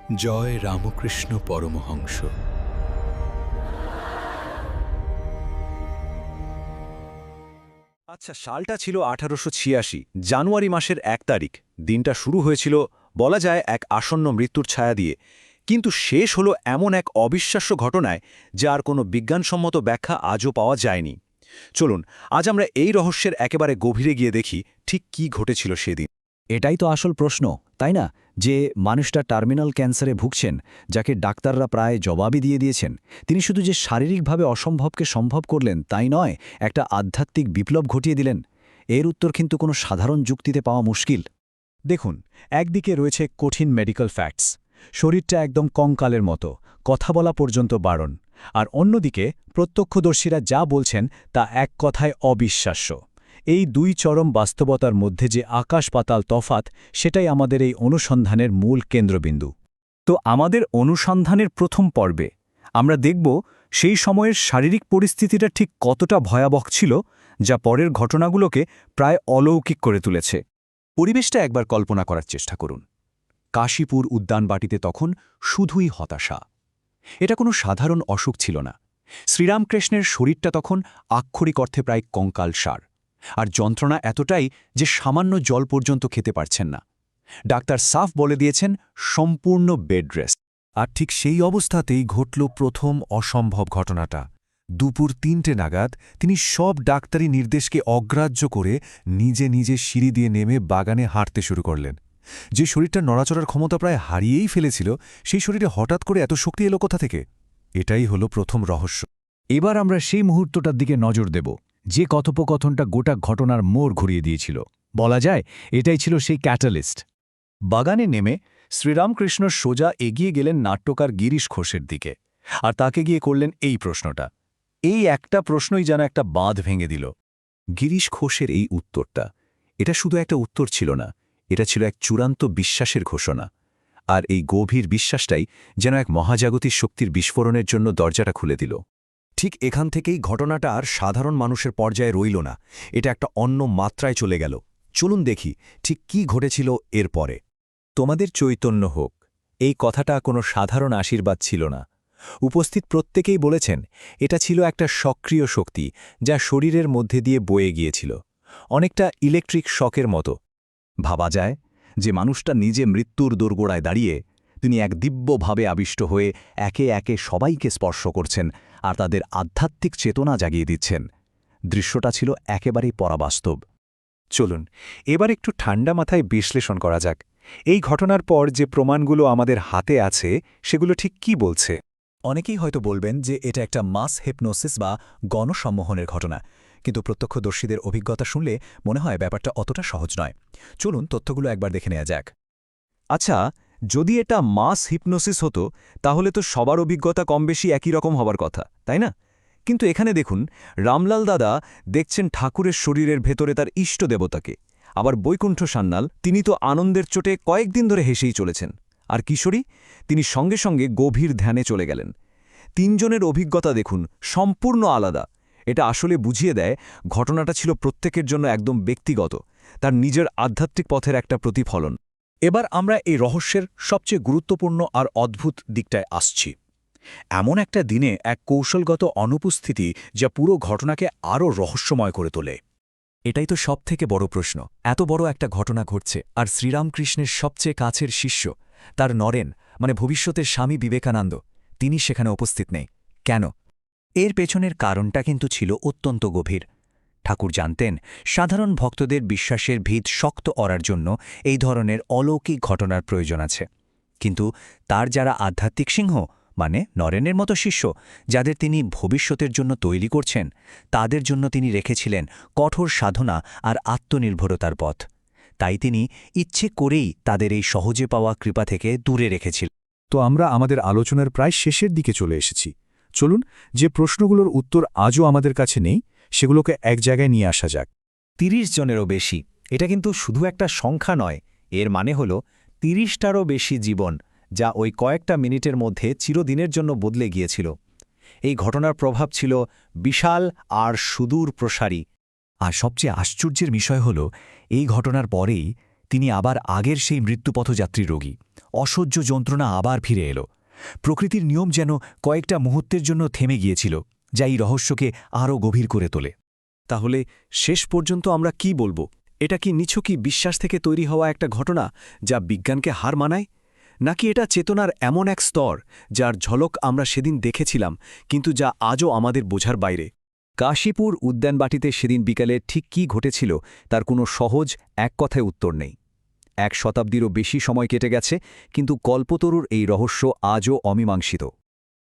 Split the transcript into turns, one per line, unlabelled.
জয় রামকৃষ্ণ পরমহংস।
আচ্ছা, সালটা ছিল 1886 জানুয়ারি মাসের 1 তারিখ। দিনটা শুরু হয়েছিল বলা যায় এক আসন্ন মৃত্যুর ছায়া দিয়ে, কিন্তু শেষ হলো এমন এক অবিশ্বাস্য ঘটনায় যার কোনো বিজ্ঞানসম্মত ব্যাখ্যা আজও পাওয়া যায়নি। চলুন আজ আমরা এই রহস্যের একেবারে গভীরে গিয়ে দেখি ঠিক কি ঘটেছিল সেদিন।
এটাই তো আসল প্রশ্ন, তাই না? যে মানুষটা টার্মিনাল ক্যান্সারে ভুগছেন, যাকে ডাক্তাররা প্রায় জবাবই দিয়ে দিয়েছেন, তিনি শুধু যে শারীরিকভাবে অসম্ভবকে সম্ভব করলেন তাই নয়, একটা আধ্যাত্মিক বিপ্লব ঘটিয়ে দিলেন। এর উত্তর কিন্তু কোনো সাধারণ যুক্তিতে পাওয়া মুশকিল।
দেখুন, একদিকে রয়েছে কঠিন মেডিকেল ফ্যাক্টস, শরীরটা একদম কঙ্কালের মতো, কথা বলা পর্যন্ত বারণ। আর অন্যদিকে প্রত্যক্ষদর্শীরা যা বলছেন তা এক কথায় অবিশ্বাস্য। এই দুই চরম বাস্তবতার মধ্যে যে আকাশ পাতাল তফাত, সেটাই আমাদের এই অনুসন্ধানের মূল কেন্দ্রবিন্দু। তো আমাদের অনুসন্ধানের প্রথম পর্বে আমরা দেখব সেই সময়ের শারীরিক পরিস্থিতিটা ঠিক কতটা ভয়াবহ ছিল, যা পরের ঘটনাগুলোকে প্রায় অলৌকিক করে তুলেছে।
পরিবেশটা একবার কল্পনা করার চেষ্টা করুন। কাশীপুর উদ্যানবাটিতে তখন শুধুই হতাশা। এটা কোনো সাধারণ অসুখ ছিল না। শ্রীরামকৃষ্ণের শরীরটা তখন আক্ষরিক অর্থে প্রায় কঙ্কালসার, আর যন্ত্রণা এতটাই যে সামান্য জল পর্যন্ত খেতে পারছেন না। ডাক্তার সাফ বলে দিয়েছেন সম্পূর্ণ বেড রেস্ট।
আর ঠিক সেই অবস্থাতেই ঘটল প্রথম অসম্ভব ঘটনাটা। দুপুর ৩টে নাগাদ তিনি সব ডাক্তারি নির্দেশকে অগ্রাহ্য করে নিজে নিজে সিঁড়ি দিয়ে নেমে বাগানে হাঁটতে শুরু করলেন। যে শরীরটা নড়াচড়ার ক্ষমতা প্রায় হারিয়েই ফেলেছিল, সেই শরীরে হঠাৎ করে এত শক্তি এলো কোথা থেকে? এটাই হলো প্রথম রহস্য।
এবার আমরা সেই মুহূর্তটার দিকে নজর দেব, যে কথোপকথনটা গোটা ঘটনার মোড় ঘুরিয়ে দিয়েছিল। বলা যায় এটাই ছিল সেই ক্যাটালিস্ট।
বাগানে নেমে শ্রীরামকৃষ্ণ সোজা এগিয়ে গেলেন নাট্যকার গিরিশ ঘোষের দিকে, আর তাকে গিয়ে করলেন এই প্রশ্নটা। এই একটা প্রশ্নই যেন একটা বাঁধ ভেঙে দিল। গিরিশ ঘোষের এই উত্তরটা, এটা শুধু একটা উত্তর ছিল না, এটা ছিল এক চূড়ান্ত বিশ্বাসের ঘোষণা। আর এই গভীর বিশ্বাসটাই যেন এক মহাজাগতিক শক্তির বিস্ফোরণের জন্য দরজাটা খুলে দিল।
ঠিক এখান থেকেই ঘটনাটা আর সাধারণ মানুষের পর্যায়ে রইল না, এটা একটা অন্য মাত্রায় চলে গেল। চলুন দেখি ঠিক কি ঘটেছিল এরপরে।
তোমাদের চৈতন্য হোক, এই কথাটা কোনো সাধারণ আশীর্বাদ ছিল না। উপস্থিত প্রত্যেকেই বলেছেন এটা ছিল একটা সক্রিয় শক্তি যা শরীরের মধ্যে দিয়ে বয়ে গিয়েছিল, অনেকটা ইলেকট্রিক শকের মতো।
ভাবা যায় যে মানুষটা নিজে মৃত্যুর দোরগোড়ায় দাঁড়িয়ে তিনি এক দিব্যভাবে আবিষ্ট হয়ে একে একে সবাইকে স্পর্শ করছেন আর তাদের আধ্যাত্মিক চেতনা জাগিয়ে দিচ্ছেন। দৃশ্যটা ছিল একেবারেই পরাবাস্তব।
চলুন এবার একটু ঠান্ডা মাথায় বিশ্লেষণ করা যাক। এই ঘটনার পর যে প্রমাণগুলো আমাদের হাতে আছে সেগুলো ঠিক কি বলছে?
অনেকেই হয়তো বলবেন যে এটা একটা মাস হিপনোসিস বা গণসম্মোহনের ঘটনা, কিন্তু প্রত্যক্ষদর্শীদের অভিজ্ঞতা শুনলে মনে হয় ব্যাপারটা অতটা সহজ নয়। চলুন তথ্যগুলো একবার দেখে নেওয়া যাক।
আচ্ছা, যদি এটা মাস হিপনোসিস হতো তাহলে তো সবার অভিজ্ঞতা কমবেশি একই রকম হবার কথা, তাই না? কিন্তু এখানে দেখুন, রামলাল দাদা দেখছেন ঠাকুরের শরীরের ভেতরে তার ইষ্ট দেবতাকে। আবার বৈকুণ্ঠ সান্যাল, তিনি তো আনন্দের চোটে কয়েকদিন ধরে হেসেই চলেছেন। আর কিশোরী, তিনি সঙ্গে সঙ্গে গভীর ধ্যানে চলে গেলেন। তিনজনের অভিজ্ঞতা দেখুন, সম্পূর্ণ আলাদা। এটা আসলে বুঝিয়ে দেয় ঘটনাটা ছিল প্রত্যেকের জন্য একদম ব্যক্তিগত, তার নিজের আধ্যাত্মিক পথের একটা প্রতিফলন।
এবার আমরা এই রহস্যের সবচেয়ে গুরুত্বপূর্ণ আর অদ্ভুত দিকটায় আসছি। এমন একটা দিনে এক কৌশলগত অনুপস্থিতি যা পুরো ঘটনাকে আরও রহস্যময় করে তোলে।
এটাই তো সবথেকে বড় প্রশ্ন। এত বড় একটা ঘটনা ঘটছে, আর শ্রীরামকৃষ্ণের সবচেয়ে কাছের শিষ্য, তার নরেন মানে ভবিষ্যতের স্বামী বিবেকানন্দ, তিনি সেখানে উপস্থিত নেই কেন? এর পেছনের কারণটা কিন্তু ছিল অত্যন্ত গভীর। ঠাকুর জানতেন সাধারণ ভক্তদের বিশ্বাসের ভিত শক্ত করার জন্য এই ধরনের অলৌকিক ঘটনার প্রয়োজন আছে। কিন্তু তার যারা আধ্যাত্মিক সিংহ মানে নরেনের মতো শিষ্য, যাদের তিনি ভবিষ্যতের জন্য তৈরি করছেন, তাদের জন্য তিনি রেখেছিলেন কঠোর সাধনা আর আত্মনির্ভরতার পথ। তাই তিনি ইচ্ছে করেই তাদের এই সহজে পাওয়া কৃপা থেকে দূরে রেখেছিলেন।
তো আমরা আমাদের আলোচনার প্রায় শেষের দিকে চলে এসেছি। চলুন যে প্রশ্নগুলোর উত্তর আজও আমাদের কাছে নেই, সেগুলোকে এক জায়গায় নিয়ে আসা যাক।
৩০ জনেরও বেশি, এটা কিন্তু শুধু একটা সংখ্যা নয়, এর মানে হল ৩০টারও বেশি জীবন, যা ওই কয়েকটা মিনিটের মধ্যে চিরদিনের জন্য বদলে গিয়েছিল। এই ঘটনার প্রভাব ছিল বিশাল আর সুদূর প্রসারী।
আর সবচেয়ে আশ্চর্যের বিষয় হল, এই ঘটনার পরেই তিনি আবার আগের সেই মৃত্যুপথযাত্রী রোগী। অসহ্য যন্ত্রণা আবার ফিরে এলো। প্রকৃতির নিয়ম যেন কয়েকটা মুহূর্তের জন্য থেমে গিয়েছিল, যা এই রহস্যকে আরও গভীর করে তোলে।
তাহলে শেষ পর্যন্ত আমরা কি বলবো? এটা কি নিছকই বিশ্বাস থেকে তৈরি হওয়া একটা ঘটনা যা বিজ্ঞানকে হার মানায়? নাকি এটা চেতনার এমন এক স্তর যার ঝলক আমরা সেদিন দেখেছিলাম কিন্তু যা আজও আমাদের বোঝার বাইরে?
কাশীপুর উদ্যানবাটিতে সেদিন বিকালে ঠিক কী ঘটেছিল তার কোনো সহজ এক কথায় উত্তর নেই। 1 শতাব্দীরও বেশি সময় কেটে গেছে, কিন্তু কল্পতরুর এই রহস্য আজও অমীমাংসিত।